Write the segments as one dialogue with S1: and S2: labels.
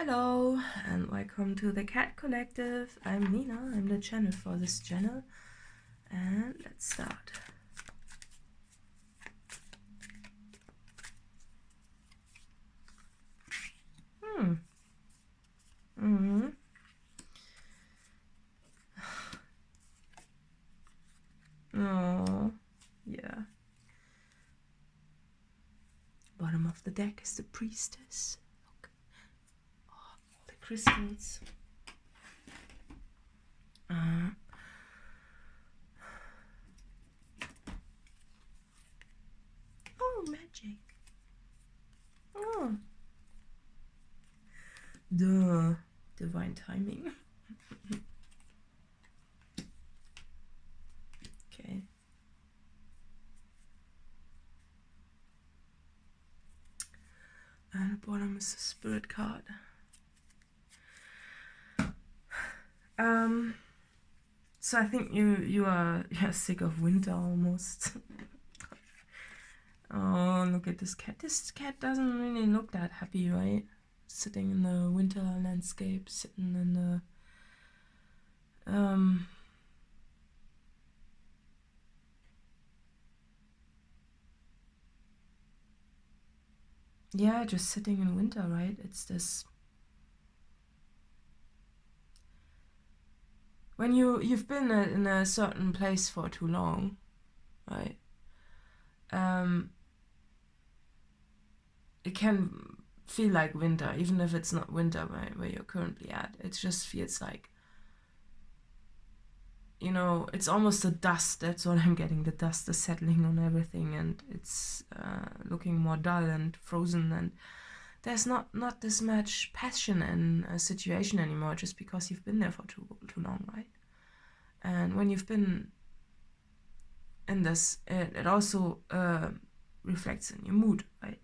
S1: Hello and welcome to the Cat Collective. I'm Nina, I'm the channel for this channel, and let's start. Oh, yeah. Bottom of the deck is the priestess. Look. Oh, all the crystals. Oh, magic. Oh. Duh. Divine timing. Okay. And the bottom is the spirit card. So I think you're sick of winter almost. Oh, look at this cat. This cat doesn't really look that happy, right? Sitting in the winter landscape, sitting in the yeah, just sitting in winter, right? It's this when you've been in a certain place for too long, right? It can feel like winter, even if it's not winter where you're currently at. It just feels like, you know, it's almost the dust. That's what I'm getting. The dust is settling on everything, and it's looking more dull and frozen, and there's not this much passion in a situation anymore, just because you've been there for too long, right? And when you've been in this, it also reflects in your mood, right?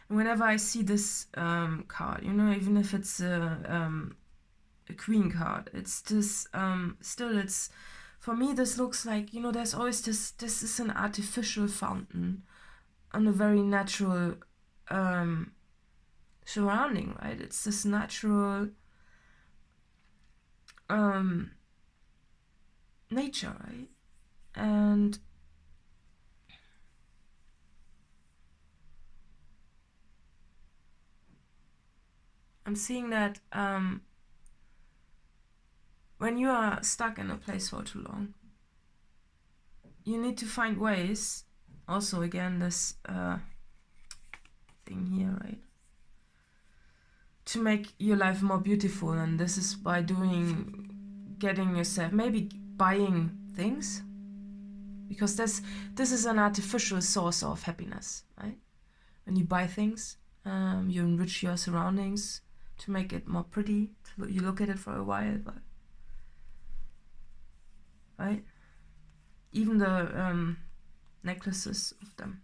S1: Whenever I see this card, you know, even if it's a queen card, it's this still, it's, for me this looks like, you know, there's always this is an artificial fountain on a very natural surrounding, right? It's this natural nature, right? And I'm seeing that when you are stuck in a place for too long, you need to find ways, also again this thing here, right, to make your life more beautiful. And this is by getting yourself, maybe buying things, because this is an artificial source of happiness, right? When you buy things, you enrich your surroundings to make it more pretty. You look at it for a while, but right? Even the necklaces of them,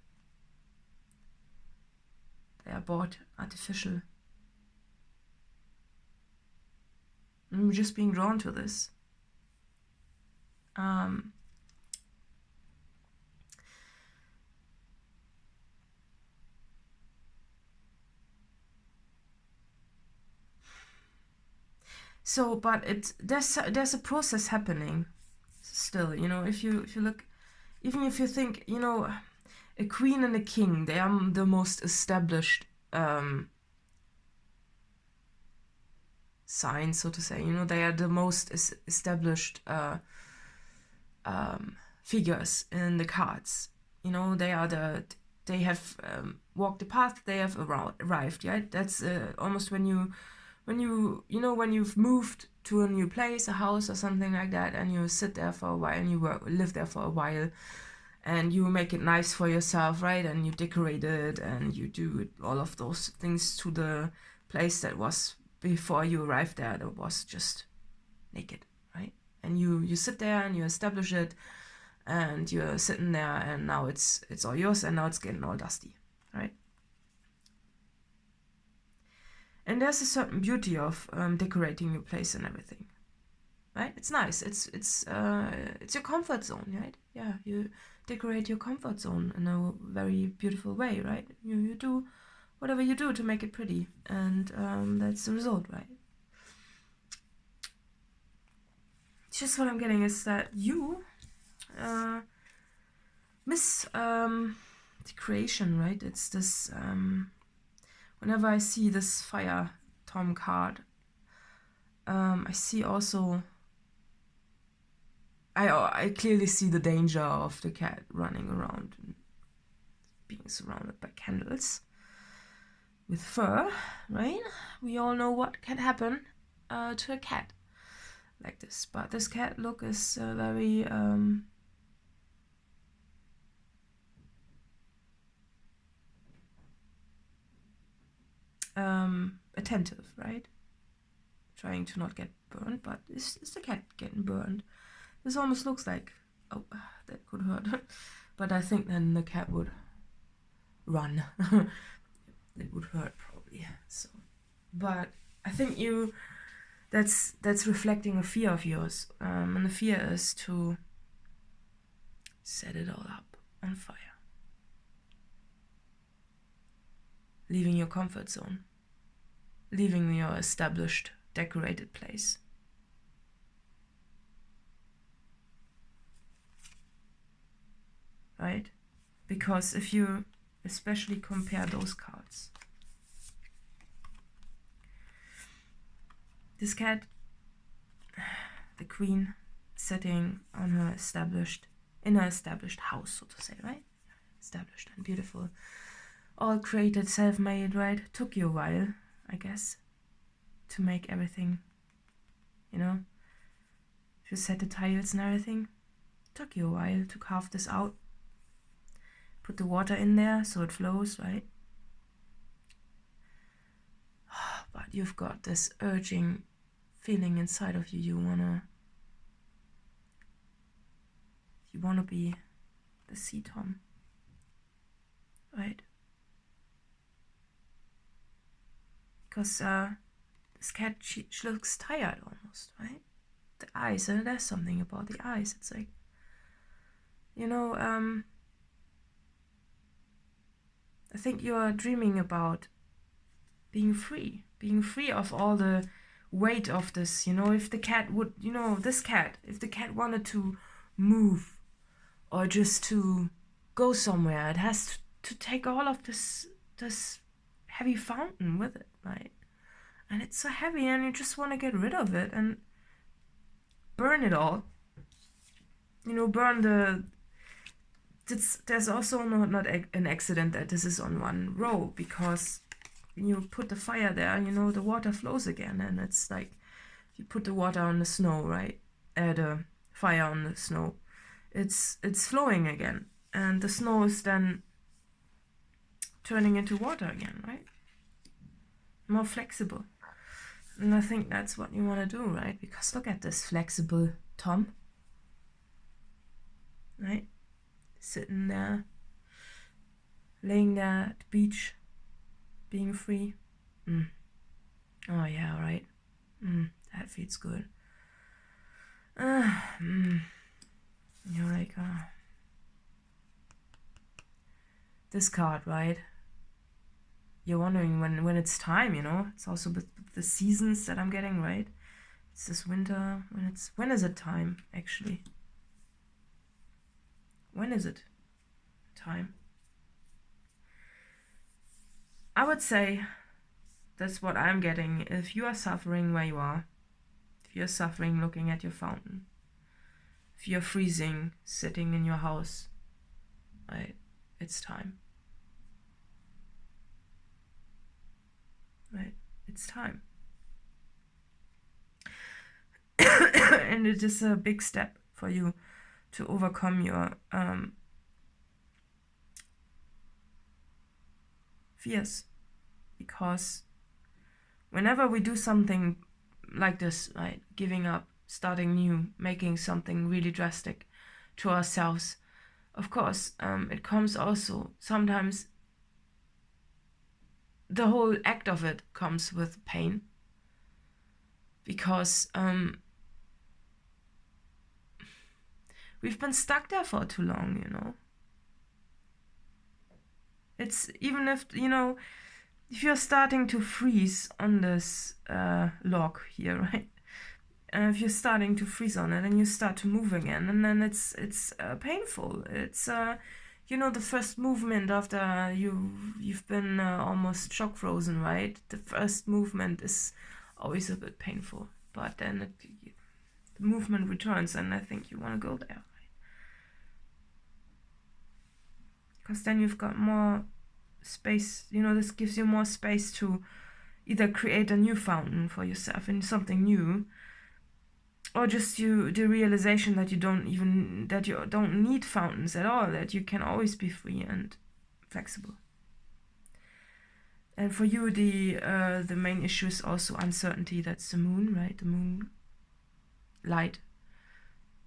S1: they are bought artificial. I'm just being drawn to this. So, but there's a process happening still, you know. If you look, even if you think, you know, a queen and a king, they are the most established signs, so to say. You know, they are the most established figures in the cards. You know, they have walked the path, they have arrived. Yeah, that's almost when you've moved to a new place, a house or something like that, and you sit there for a while, and you live there for a while, and you make it nice for yourself, right? And you decorate it, and you do all of those things to the place that was, before you arrived there, that was just naked, right? And you sit there and you establish it, and you're sitting there, and now it's all yours, and now it's getting all dusty, right? And there's a certain beauty of decorating your place and everything. right? It's nice. It's your comfort zone, right? Yeah, you decorate your comfort zone in a very beautiful way, right? You do whatever you do to make it pretty, and that's the result, right? Just what I'm getting is that you miss the creation, right? It's this whenever I see this fire Tom card, I see also I clearly see the danger of the cat running around and being surrounded by candles with fur, right? We all know what can happen to a cat like this, but this cat look is very attentive, right? Trying to not get burned, but is the cat getting burned? This almost looks like, oh, that could hurt. But I think then the cat would run. It would hurt probably. So, but I think that's reflecting a fear of yours, and the fear is to set it all up on fire, leaving your comfort zone, leaving your established, decorated place. Right? Because if you especially compare those cards, this cat, the queen, sitting on her in her established house, so to say, right? Established and beautiful, all created, self-made, right? Took you a while, I guess, to make everything, you know, to set the tiles and everything. Took you a while to carve this out. Put the water in there so it flows, right? But you've got this urging feeling inside of you. You wanna be the sea Tom, right? Because this cat, she looks tired almost, right? The eyes, and there's something about the eyes. It's like, you know, I think you are dreaming about being free of all the weight of this, you know. If the cat would, you know, this cat, if the cat wanted to move or just to go somewhere, it has to take all of this heavy fountain with it, right? And it's so heavy, and you just want to get rid of it and burn it all, you know. Burn there's also not an accident that this is on one row, because when you put the fire there, you know, the water flows again, and it's like you put the water on the snow, right? The fire on the snow, it's flowing again, and the snow is then turning into water again, right? More flexible. And I think that's what you want to do, right? Because look at this flexible Tom, right? Sitting there, laying there at the beach, being free. Oh yeah, right. That feels good. You're like, this card, right? You're wondering when it's time, you know. It's also with the seasons that I'm getting, right? It's this winter. When is it time, actually? When is it time? I would say that's what I'm getting. If you are suffering where you are, if you're suffering looking at your fountain, if you're freezing sitting in your house, right, it's time. Right, it's time. And it is a big step for you to overcome your fears, because whenever we do something like this, right, giving up, starting new, making something really drastic to ourselves, of course, it comes also sometimes, the whole act of it comes with pain, because we've been stuck there for too long, you know. It's even if, you know, if you're starting to freeze on this log here, right? If you're starting to freeze on it and you start to move again, and then it's painful. It's you know, the first movement after you've been almost shock frozen, right? The first movement is always a bit painful, but then the movement returns, and I think you want to go there, right? Because then you've got more space, you know, this gives you more space to either create a new fountain for yourself in something new, or just the realization that you don't need fountains at all, that you can always be free and flexible. And for you, the main issue is also uncertainty. That's the moon, right? The moon light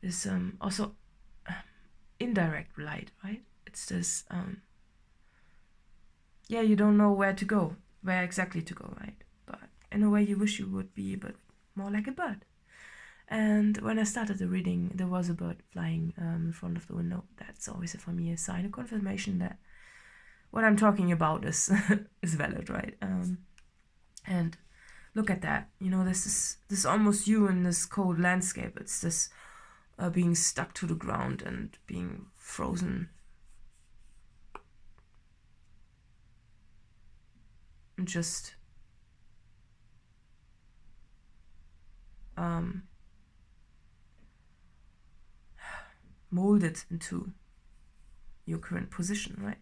S1: is also indirect light, right? It's this yeah, you don't know where exactly to go, right? But in a way you wish you would be, but more like a bird. And when I started the reading, there was a bird flying in front of the window. That's always for me a sign, a confirmation that what I'm talking about is is valid, right? And look at that. You know, this is almost you in this cold landscape. It's this being stuck to the ground and being frozen. And just molded into your current position, right?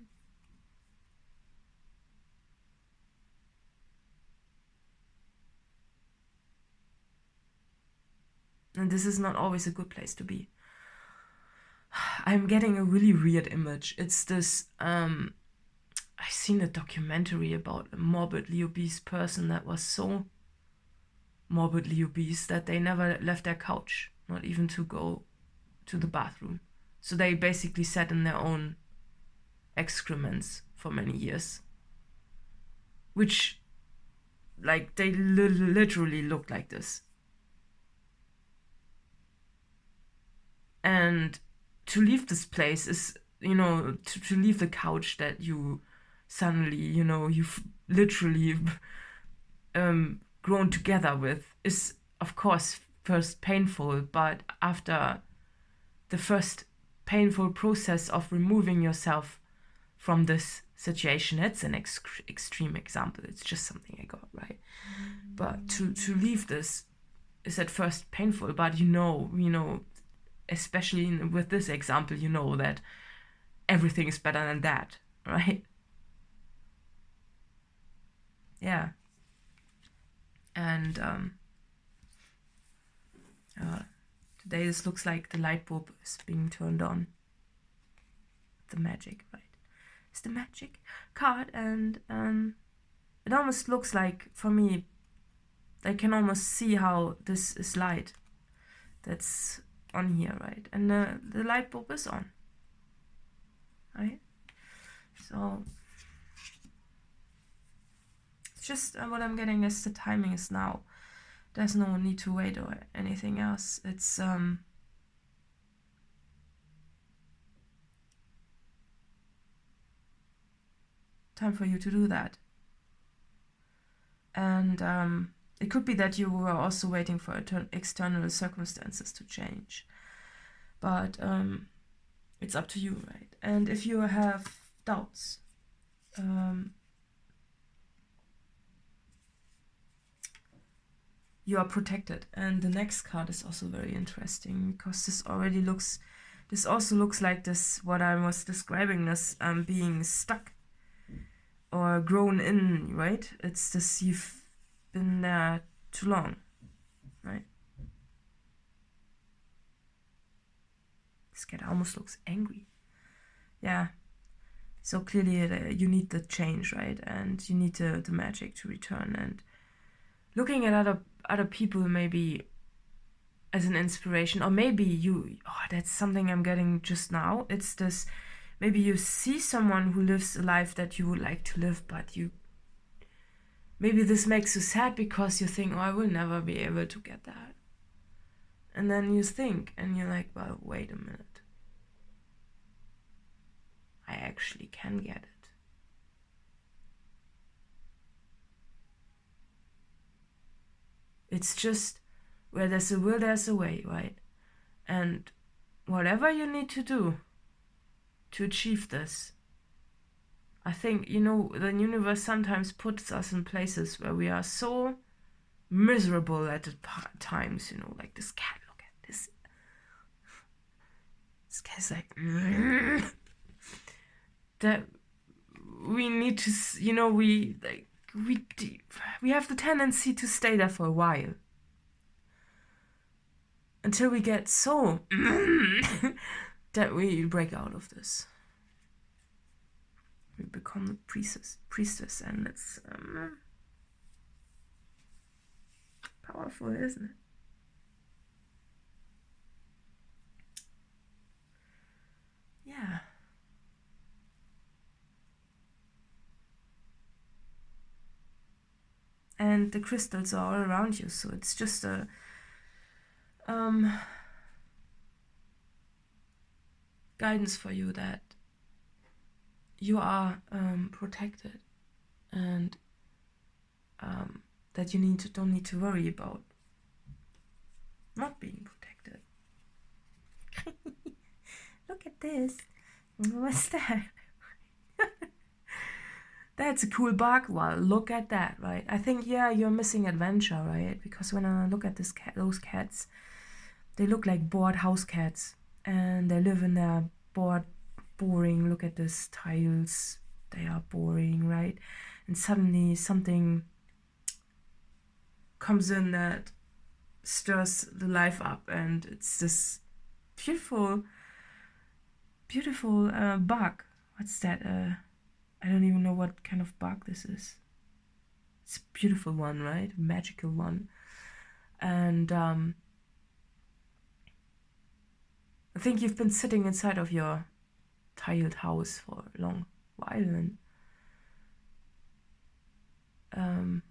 S1: And this is not always a good place to be. I'm getting a really weird image. It's this, I've seen a documentary about a morbidly obese person that was so morbidly obese that they never left their couch, not even to go to the bathroom. So they basically sat in their own excrements for many years. Which, like, they literally looked like this. And to leave this place is, you know, to leave the couch that you suddenly, you know, you've literally grown together with is, of course, first painful, but after the first painful process of removing yourself from this situation, it's an extreme example. It's just something I got, right? But to leave this is at first painful, but you know, especially with this example, you know that everything is better than that, right? Yeah. And today this looks like the light bulb is being turned on. The magic, right? It's the magic card, and it almost looks like, for me, I can almost see how this is light that's on here, right? And the light bulb is on, right? So it's just what I'm getting is the timing is now. There's no need to wait or anything else. It's time for you to do that. And it could be that you were also waiting for external circumstances to change. But it's up to you, right? And if you have doubts, you are protected. And the next card is also very interesting, because this also looks like this, what I was describing, this being stuck or grown in, right? It's this, you've been there too long, right? This cat almost looks angry. Yeah. So clearly you need the change, right? And you need the magic to return. And looking at other people maybe as an inspiration, or maybe that's something I'm getting just now. It's this, maybe you see someone who lives a life that you would like to live, but maybe this makes you sad because you think, oh, I will never be able to get that. And then you think, and you're like, well, wait a minute. I actually can get it. It's just where there's a will, there's a way, right? And whatever you need to do to achieve this, I think, you know, the universe sometimes puts us in places where we are so miserable at the times, you know, like this cat, look at this. This cat's like, that we need to, you know, we have the tendency to stay there for a while. Until we get so that we break out of this. We become the priestess, and it's powerful, isn't it? Yeah. And the crystals are all around you, so it's just a guidance for you that you are protected, and that you don't need to worry about not being protected. Look at this. What's that? That's a cool bug. Well, look at that, right? I think, yeah, you're missing adventure, right? Because when I look at those cats, they look like bored house cats, and they live in their boring. Look at these tiles. They are boring, right? And suddenly something comes in that stirs the life up, and it's this beautiful bug. What's that? I don't even know what kind of bug this is. It's a beautiful one, right? A magical one. And I think you've been sitting inside of your tiled house for a long while, and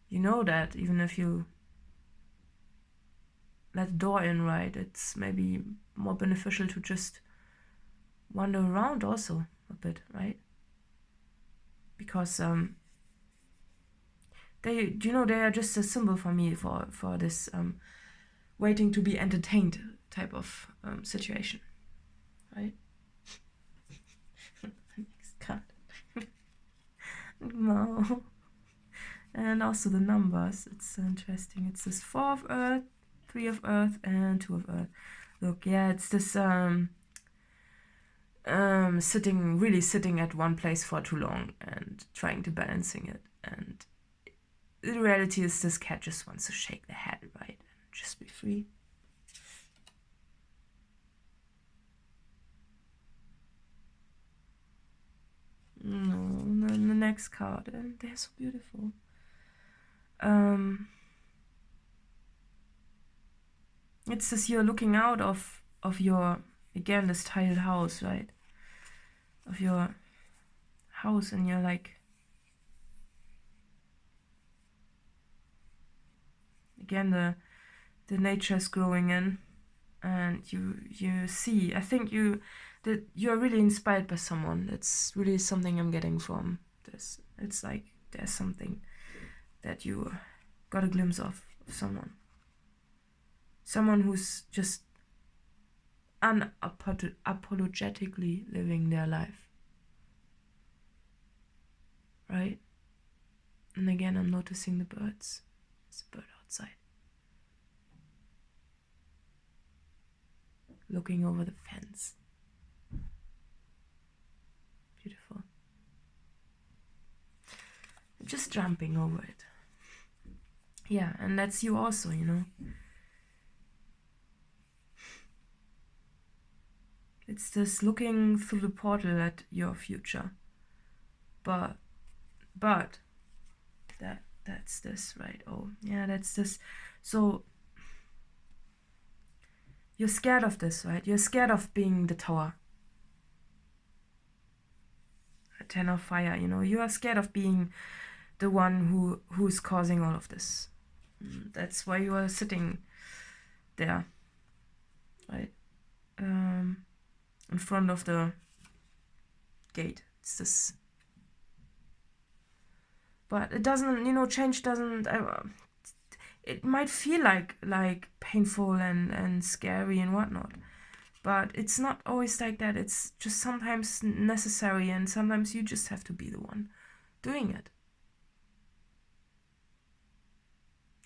S1: you know that even if you let the door in, right, it's maybe more beneficial to just wander around also a bit, right? Because they are just a symbol for me for this waiting to be entertained type of situation, right? Next card. No. And also the numbers, it's interesting. It's this 4 of Earth, 3 of Earth, and 2 of Earth. Look, yeah, it's this really sitting at one place for too long and trying to balancing it. And the reality is this cat just wants to shake the head, right? And just be free. No, the next card, and they're so beautiful. It's as you're looking out of your, again, this tiled house, right? Of your house, and you're like, again, the nature's growing in, and you see, I think you're really inspired by someone. It's really something I'm getting from this. It's like there's something that you got a glimpse of someone who's just unapologetically living their life, right? And again, I'm noticing the birds. There's a bird outside looking over the fence. Beautiful. Just jumping over it. Yeah, and that's you also, you know. It's this looking through the portal at your future. But that's this, right? Oh, yeah, that's this. So you're scared of this, right? You're scared of being the tower. A 10 of fire, you know. You are scared of being the one who's causing all of this. That's why you are sitting there right? In front of the gate. It's this. But it doesn't, you know, change doesn't. It might feel like painful and scary and whatnot, but it's not always like that. It's just sometimes necessary, and sometimes you just have to be the one doing it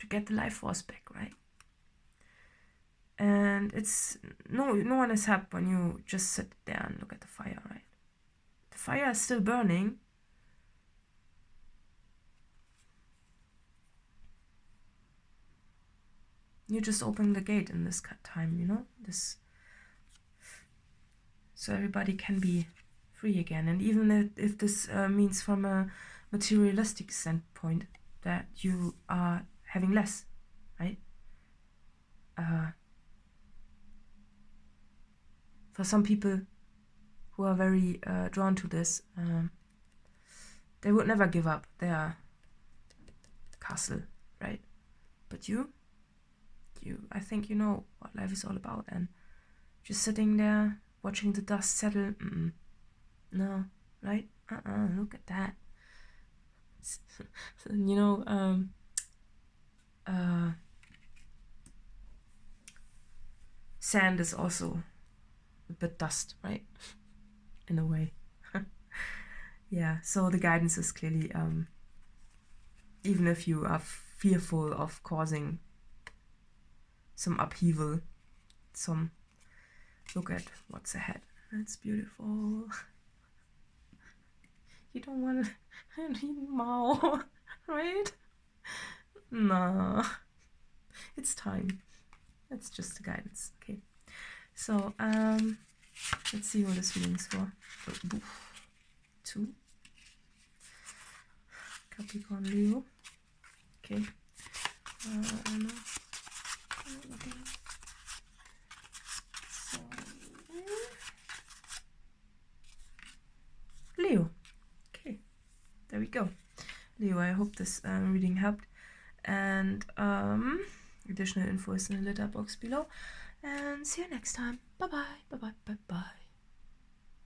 S1: to get the life force back, right? And it's no one is helped when you just sit there and look at the fire, right? The fire is still burning. You just open the gate in this time, you know, this, so everybody can be free again. And even if this means from a materialistic standpoint that you are having less, right? For some people who are very drawn to this, they would never give up their castle, right? But you, I think you know what life is all about, and just sitting there watching the dust settle, no, right? Look at that. You know, sand is also a bit dust, right? In a way. Yeah, so the guidance is clearly, even if you are fearful of causing some upheaval, look at what's ahead. It's beautiful. You don't want to need Mao, right? No, it's time. It's just the guidance. Okay, so let's see what this reading's for. 2 Capricorn, Leo. Okay. No. So, Leo. Okay, there we go. Leo, I hope this reading helped. And additional info is in the letter box below. And see you next time. Bye bye. Bye bye. Bye bye.